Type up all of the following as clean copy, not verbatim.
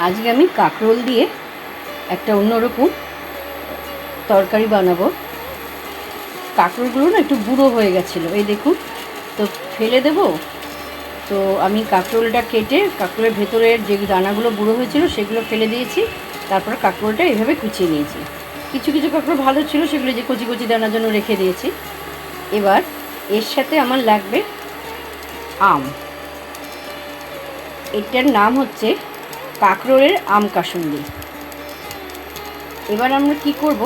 আজকে আমি কাঁকরোল দিয়ে একটা অন্যরকম তরকারি বানাবো। কাঁকরোলগুলো না একটু বুড়ো হয়ে গেছিলো, এই দেখুন। তো ফেলে দেব, তো আমি কাঁকরোলটা কেটে কাঁকরোলের ভেতরের যে দানাগুলো বুড়ো হয়েছিল সেগুলো ফেলে দিয়েছি। তারপরে কাঁকরোলটা এইভাবে কুচিয়ে নিয়েছি। কিছু কিছু কাঁকরোল ভালো ছিল, সেগুলো যে কচি কচি দানার জন্য রেখে দিয়েছি। এবার এর সাথে আমার লাগবে আম। এটার নাম হচ্ছে কাঁকরোলের আম কাসুন্দি। এবার আমরা কি করব,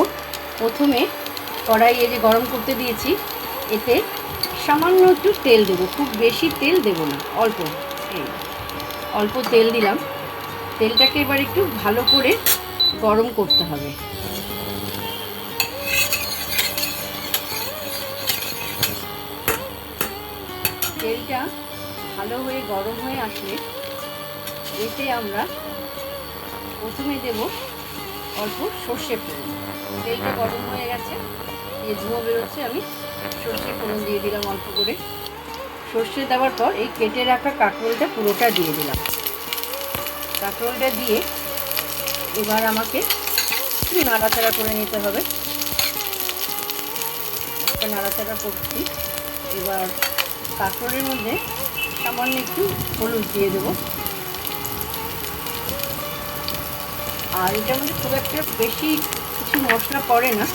প্রথমে কড়াইয়ে যে গরম করতে দিয়েছি এতে সামান্য একটু তেল দেবো, খুব বেশি তেল দেবো না, অল্প অল্প তেল দিলাম। তেলটাকে এবার একটু ভালো করে গরম করতে হবে। তেলটা ভালো হয়ে গরম হয়ে আসলে এতে আমরা প্রথমে দেব অল্প সর্ষে ফোড়ন। তেলটা গরম হয়ে গেছে, দিয়ে ধুঁয়ো বেরোচ্ছে, আমি সর্ষে ফোড়ন দিয়ে দিলাম অল্প করে। সর্ষে দেওয়ার পর এই কেটে রাখা কাঁকরোলটা পুরোটা দিয়ে দিলাম। কাঁকরোলটা দিয়ে এবার আমাকে একটু নাড়াচাড়া করে নিতে হবে। একটা নাড়াচাড়া করছি। এবার কাঁকরোলের মধ্যে সামান্য একটু হলুদ দিয়ে দেবো। আর এটার মধ্যে খুব একটা বেশি কিছু মশলা পড়ে না।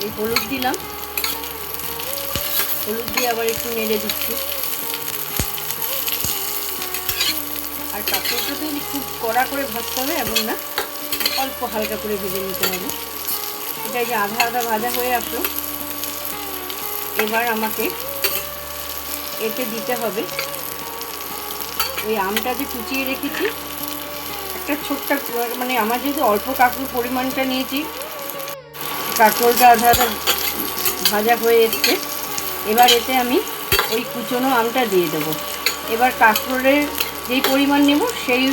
এই হলুদ দিলাম, হলুদ দিয়ে আবার একটু নেড়ে দিচ্ছি। আর কাঁকরোলটা তো খুব কড়া করে ভাজতে হবে এমন না, অল্প হালকা করে ভেজে নিতে হবে। এটা যে আধা আধা ভাজা হয়ে আসলো, এবার আমাকে এতে দিতে হবে ওই আমটা যে কুচিয়ে রেখেছি। একটা ছোট্ট, মানে আমার যেহেতু অল্প কাঁকরোল পরিমাণটা নিয়েছি, কাঁকরোলটা আধা আধা ভাজা হয়ে এসছে। এবার এতে আমি ওই কুচনো আমটা দিয়ে দেবো। এবার কাঁকরোলের যেই পরিমাণ নেব সেই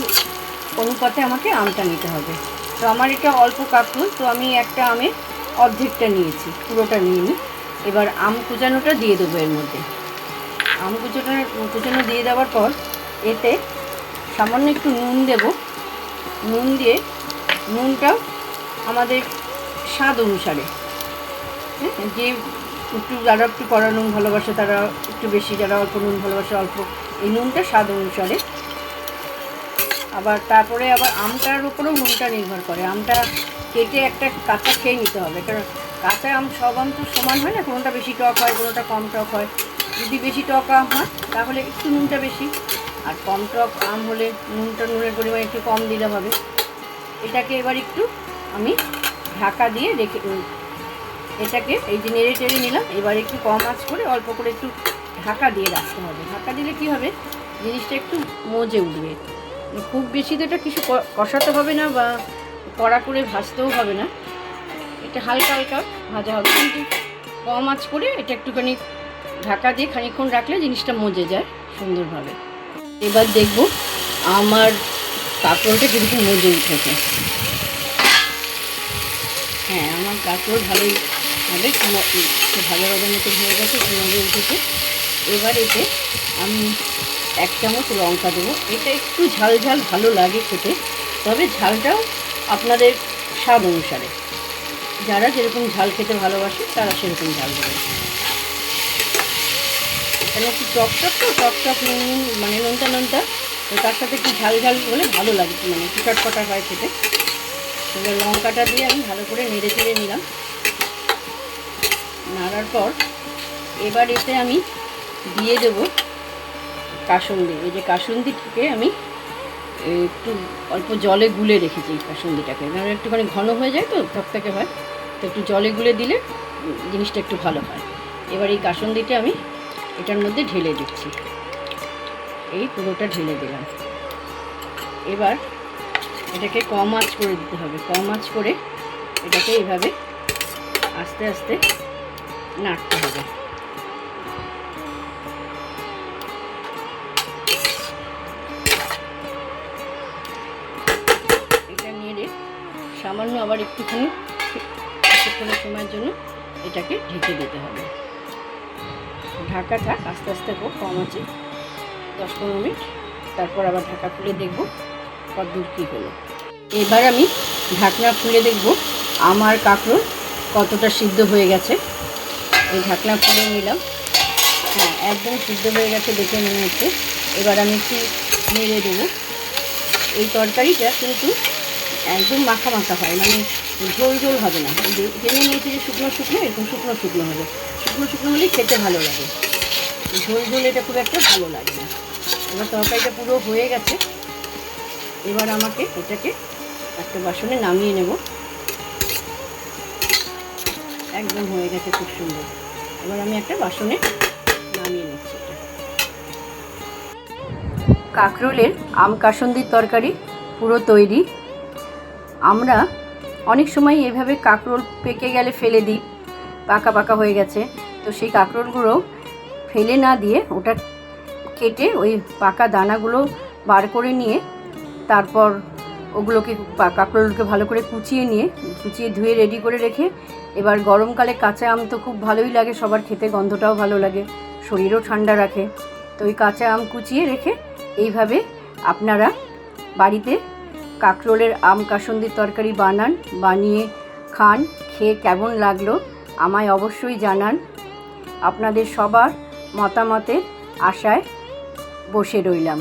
অনুপাতে আমাকে আমটা নিতে হবে। তো আমার এটা অল্প কাঁকরোল, তো আমি একটা আমে অর্ধেকটা নিয়েছি, পুরোটা নিইনি। এবার আম কুচানোটা দিয়ে দেবো এর মধ্যে। আম কুচানো দিয়ে দেওয়ার পর এতে সামান্য একটু নুন দেব। নুন দিয়ে, নুনটাও আমাদের স্বাদ অনুসারে, যে একটু যারা একটু কড়া নুন ভালোবাসে তারা একটু বেশি, যারা অল্প নুন ভালোবাসে অল্প, এই নুনটা স্বাদ অনুসারে। আবার তারপরে আবার আমটার উপরেও নুনটা নির্ভর করে। আমটা কেটে একটা কাঁচা খেয়ে নিতে হবে, কারণ কাঁচা আম সব আম তো সমান হয় না, কোনোটা বেশি টক হয়, কোনোটা কম টক হয়। যদি বেশি টক আম হয় তাহলে একটু নুনটা বেশি, আর কম টক আম হলে নুনের পরিমাণ একটু কম দিলে হবে। এটাকে এবার একটু আমি ঢাকা দিয়ে রেখে, এটাকে এই যে নেড়ে টেড়ে নিলাম। এবার একটু কম আঁচ করে অল্প করে একটু ঢাকা দিয়ে রাখতে হবে। ঢাকা দিলে কি হবে, জিনিসটা একটু মজে উঠবে। খুব বেশি তো এটা কিছু কষাতে হবে না বা কড়া করে ভাজতেও হবে না, এটা হালকা হালকা ভাজা হবে, কিন্তু কম আঁচ করে এটা একটুখানি ঢাকা দিয়ে খানিকক্ষণ রাখলে জিনিসটা মজে যায় সুন্দরভাবে। এবার দেখব আমার কাঁকরোলটা কিন্তু মজে উঠেছে। হ্যাঁ, আমার কাঁকরোল ভালোই ভাবে ভাজা ভাজার মতো হয়ে গেছে, মজে উঠেছে। এবার এতে আমি 1 চামচ লঙ্কা দেবো। এটা একটু ঝাল ঝাল ভালো লাগে খেতে, তবে ঝালটাও আপনাদের স্বাদ অনুসারে, যারা যেরকম ঝাল খেতে ভালোবাসে তারা সেরকম ঝাল দেবে। এখানে একটু টক নুন, মানে নোনতা নোনতা, তো তার সাথে একটু ঝাল ঝাল হলে ভালো লাগে, মানে একটু চটপটা হয় খেতে। এবার লঙ্কাটা দিয়ে আমি ভালো করে নেড়ে চেড়ে নিলাম। নাড়ার পর এবার এতে আমি দিয়ে দেবো কাসুন্দি। এই যে কাসুন্দিটাকে আমি একটু অল্প জলে গুলে রেখেছি। এই কাসুন্দিটাকে কারণ একটুখানি ঘন হয়ে যায়, তো থকথকে হয়, তো একটু জলে গুলে দিলে জিনিসটা একটু ভালো হয়। এবার এই কাসুন্দিটা আমি এটার মধ্যে ঢেলে দিচ্ছি। এই পুরোটা ঢেলে দিলাম। এবার এটাকে কম আঁচ করে দিতে হবে। কম আঁচ করে এটাকে এইভাবে আস্তে আস্তে নাড়তে হবে। এটা নেড়ে সামান্য আবার একটুখানি কিছুক্ষণের সময়ের জন্য এটাকে ঢেকে দিতে হবে। ঢাকা থাক, আস্তে আস্তে হোক কম আছে, 10-15 মিনিট। তারপর আবার ঢাকা খুলে দেখব কতদূর কী হলো। এবার আমি ঢাকনা খুলে দেখব আমার কাঁকরোল কতটা সিদ্ধ হয়ে গেছে। এই ঢাকনা খুলে নিলাম। হ্যাঁ, একদম সিদ্ধ হয়ে গেছে দেখে মনে হচ্ছে। এবার আমি একটু নেড়ে দেবো। এই তরকারিটা কিন্তু একদম মাখা মাখা হয়, মানে ঝোল ঝোল হবে না। জেনে নিয়েছি যে শুকনো শুকনো, এরকম শুকনো শুকনো হবে। শুকনো শুকনো হলেই খেতে ভালো লাগে, ঝোল ঝোল এটা খুব একটা ভালো লাগে না। এবার তরকারিটা পুরো হয়ে গেছে। এবার আমাকে এটাকে একটা বাসনে নামিয়ে নেব। একদম হয়ে গেছে, খুব সুন্দর। এবার আমি একটা বাসনে নামিয়ে নিচ্ছি। কাঁকরোলের আম কাসুন্দির তরকারি পুরো তৈরি। আমরা অনেক সময় এভাবে কাঁকরোল পেকে গেলে ফেলে দিই, পাকা পাকা হয়ে গেছে। তো সেই কাঁকরোলগুলো ফেলে না দিয়ে ওটা কেটে ওই পাকা দানাগুলো বার করে নিয়ে তারপর ওগুলোকে কাঁকরোলকে ভালো করে কুচিয়ে ধুয়ে রেডি করে রেখে, এবার গরমকালে কাঁচা আম তো খুব ভালোই লাগে সবার খেতে, গন্ধটাও ভালো লাগে, শরীরও ঠান্ডা রাখে। তো ওই কাঁচা আম কুচিয়ে রেখে এইভাবে আপনারা বাড়িতে কাঁকরোলের আম কাসুন্দির তরকারি বানিয়ে খান। খেয়ে কেমন লাগলো আমায় অবশ্যই জানান। আপনাদের সবার মতামতের আশায় বসে রইলাম।